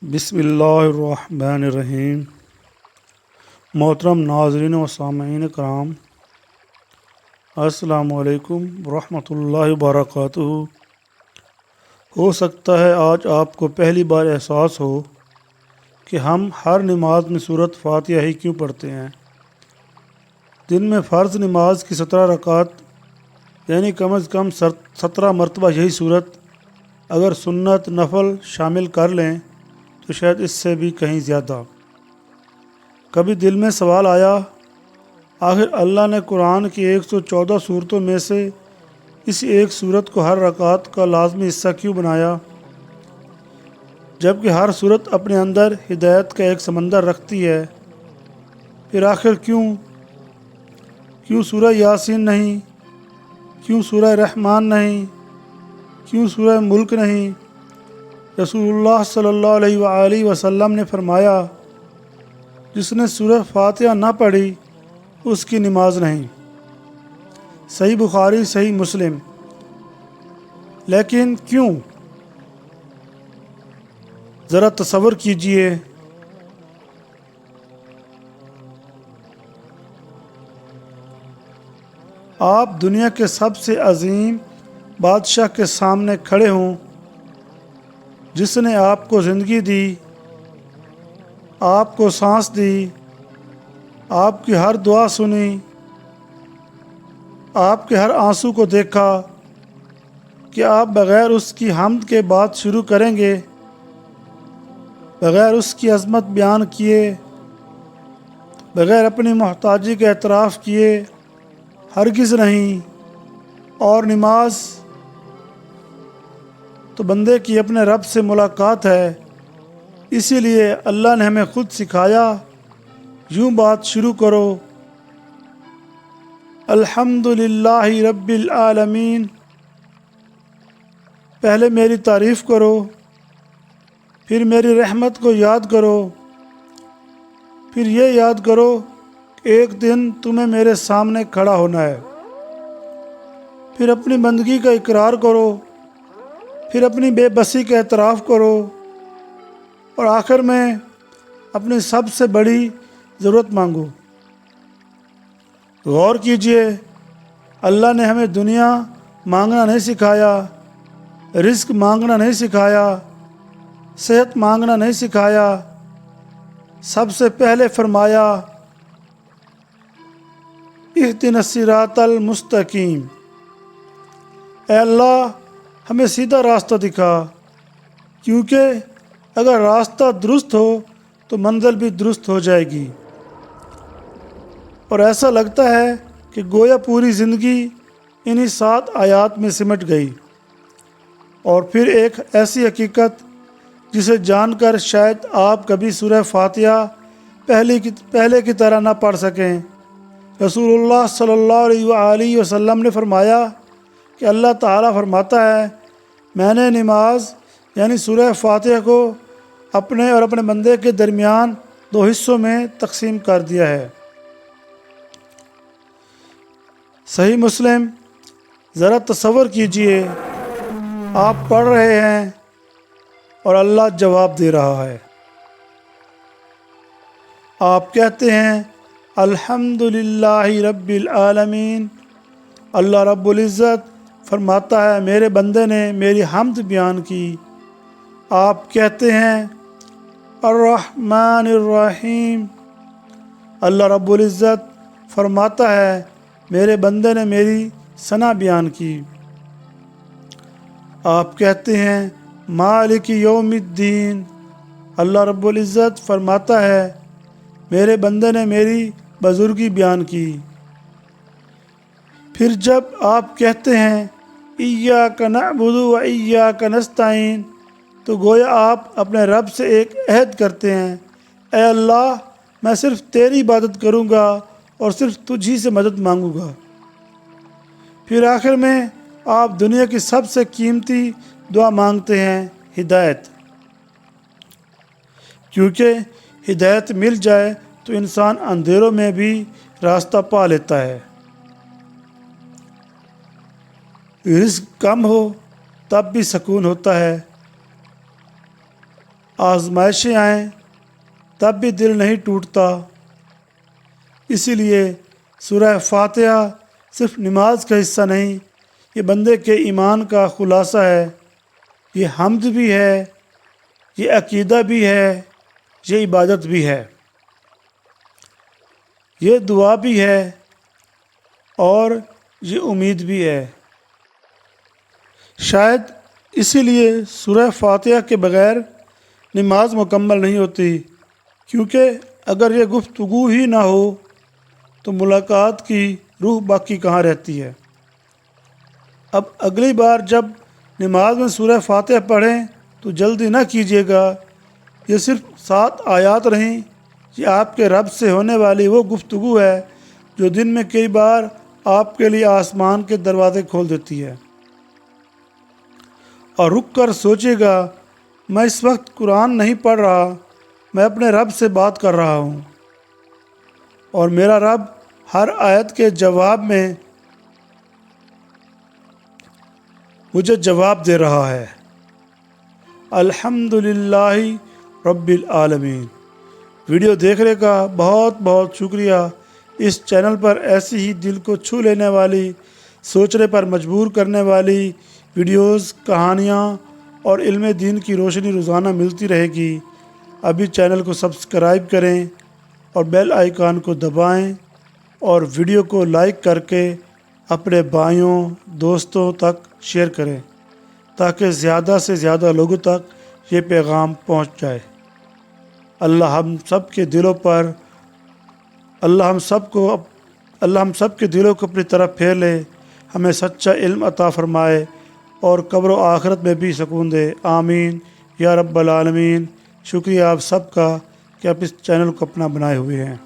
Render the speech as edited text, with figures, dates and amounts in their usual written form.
بسم اللہ الرحمن الرحیم۔ محترم ناظرین و سامعین کرام، السلام علیکم ورحمۃ اللہ وبرکاتہ۔ ہو سکتا ہے آج آپ کو پہلی بار احساس ہو کہ ہم ہر نماز میں سورۃ فاتحہ ہی کیوں پڑھتے ہیں۔ دن میں فرض نماز کی 17 رکعت یعنی کم از کم 17 مرتبہ یہی سورت اگر سنت نفل شامل کر لیں تو شاید اس سے بھی کہیں زیادہ۔ کبھی دل میں سوال آیا، آخر اللہ نے قرآن کی 114 صورتوں میں سے اس ایک صورت کو ہر رکعت کا لازمی حصہ کیوں بنایا، جبکہ ہر صورت اپنے اندر ہدایت کا ایک سمندر رکھتی ہے؟ پھر آخر کیوں سورہ یاسین نہیں؟ کیوں سورہ رحمان نہیں؟ کیوں سورہ ملک نہیں؟ رسول اللہ صلی اللہ علیہ وآلہ وسلم نے فرمایا، جس نے سورہ فاتحہ نہ پڑھی اس کی نماز نہیں۔ صحیح بخاری، صحیح مسلم۔ لیکن کیوں؟ ذرا تصور کیجئے، آپ دنیا کے سب سے عظیم بادشاہ کے سامنے کھڑے ہوں، جس نے آپ کو زندگی دی، آپ کو سانس دی، آپ کی ہر دعا سنی، آپ کے ہر آنسو کو دیکھا، کہ آپ بغیر اس کی حمد کے بات شروع کریں گے؟ بغیر اس کی عظمت بیان کیے، بغیر اپنی محتاجی کا اعتراف کیے؟ ہرگز نہیں۔ اور نماز تو بندے کی اپنے رب سے ملاقات ہے، اسی لیے اللہ نے ہمیں خود سکھایا، یوں بات شروع کرو، الحمدللہ رب العالمین۔ پہلے میری تعریف کرو، پھر میری رحمت کو یاد کرو، پھر یہ یاد کرو کہ ایک دن تمہیں میرے سامنے کھڑا ہونا ہے۔ پھر اپنی بندگی کا اقرار کرو، پھر اپنی بے بسی کا اعتراف کرو، اور آخر میں اپنی سب سے بڑی ضرورت مانگو۔ غور کیجئے، اللہ نے ہمیں دنیا مانگنا نہیں سکھایا، رزق مانگنا نہیں سکھایا، صحت مانگنا نہیں سکھایا۔ سب سے پہلے فرمایا، اہدنا الصراط المستقیم، اے اللہ ہمیں سیدھا راستہ دکھا، کیونکہ اگر راستہ درست ہو تو منزل بھی درست ہو جائے گی۔ اور ایسا لگتا ہے کہ گویا پوری زندگی انہی 7 آیات میں سمٹ گئی۔ اور پھر ایک ایسی حقیقت جسے جان کر شاید آپ کبھی سورہ فاتحہ پہلے کی طرح نہ پڑھ سکیں۔ رسول اللہ صلی اللہ علیہ وآلہ وسلم نے فرمایا کہ اللہ تعالیٰ فرماتا ہے، میں نے نماز یعنی سورہ فاتحہ کو اپنے اور اپنے بندے کے درمیان 2 حصوں میں تقسیم کر دیا ہے۔ صحیح مسلم۔ ذرا تصور کیجئے، آپ پڑھ رہے ہیں اور اللہ جواب دے رہا ہے۔ آپ کہتے ہیں، الحمدللہ رب العالمین۔ اللہ رب العزت فرماتا ہے، میرے بندے نے میری حمد بیان کی۔ آپ کہتے ہیں، الرحمن الرحیم۔ اللہ رب العزت فرماتا ہے، میرے بندے نے میری ثنا بیان کی۔ آپ کہتے ہیں، مالک یوم الدین۔ اللہ رب العزت فرماتا ہے، میرے بندے نے میری بزرگی بیان کی۔ پھر جب آپ کہتے ہیں، ایاک نعبد و ایاک نستعین، تو گویا آپ اپنے رب سے ایک عہد کرتے ہیں، اے اللہ میں صرف تیری عبادت کروں گا اور صرف تجھ ہی سے مدد مانگوں گا۔ پھر آخر میں آپ دنیا کی سب سے قیمتی دعا مانگتے ہیں، ہدایت۔ کیونکہ ہدایت مل جائے تو انسان اندھیروں میں بھی راستہ پا لیتا ہے۔ رزق کم ہو تب بھی سکون ہوتا ہے، آزمائشیں آئیں تب بھی دل نہیں ٹوٹتا۔ اسی لیے سورہ فاتحہ صرف نماز کا حصہ نہیں، یہ بندے کے ایمان کا خلاصہ ہے، یہ حمد بھی ہے، یہ عقیدہ بھی ہے، یہ عبادت بھی ہے، یہ دعا بھی ہے اور یہ امید بھی ہے۔ شاید اسی لیے سورہ فاتحہ کے بغیر نماز مکمل نہیں ہوتی، کیونکہ اگر یہ گفتگو ہی نہ ہو تو ملاقات کی روح باقی کہاں رہتی ہے۔ اب اگلی بار جب نماز میں سورہ فاتحہ پڑھیں تو جلدی نہ کیجیے گا، یہ صرف 7 آیات رہیں، یہ آپ کے رب سے ہونے والی وہ گفتگو ہے جو دن میں کئی بار آپ کے لیے آسمان کے دروازے کھول دیتی ہے۔ اور رک کر سوچیے گا، میں اس وقت قرآن نہیں پڑھ رہا، میں اپنے رب سے بات کر رہا ہوں، اور میرا رب ہر آیت کے جواب میں مجھے جواب دے رہا ہے۔ الحمدللہ رب العالمین۔ ویڈیو دیکھنے کا بہت بہت شکریہ۔ اس چینل پر ایسی ہی دل کو چھو لینے والی، سوچنے پر مجبور کرنے والی ویڈیوز، کہانیاں اور علم دین کی روشنی روزانہ ملتی رہے گی۔ ابھی چینل کو سبسکرائب کریں اور بیل آئیکن کو دبائیں، اور ویڈیو کو لائک کر کے اپنے بھائیوں دوستوں تک شیئر کریں تاکہ زیادہ سے زیادہ لوگوں تک یہ پیغام پہنچ جائے۔ اللہ ہم سب کے دلوں کو اپنی طرف پھیر لے، ہمیں سچا علم عطا فرمائے اور قبر و آخرت میں بھی سکون دے۔ آمین یا رب العالمین۔ شکریہ آپ سب کا کہ آپ اس چینل کو اپنا بنائے ہوئے ہیں۔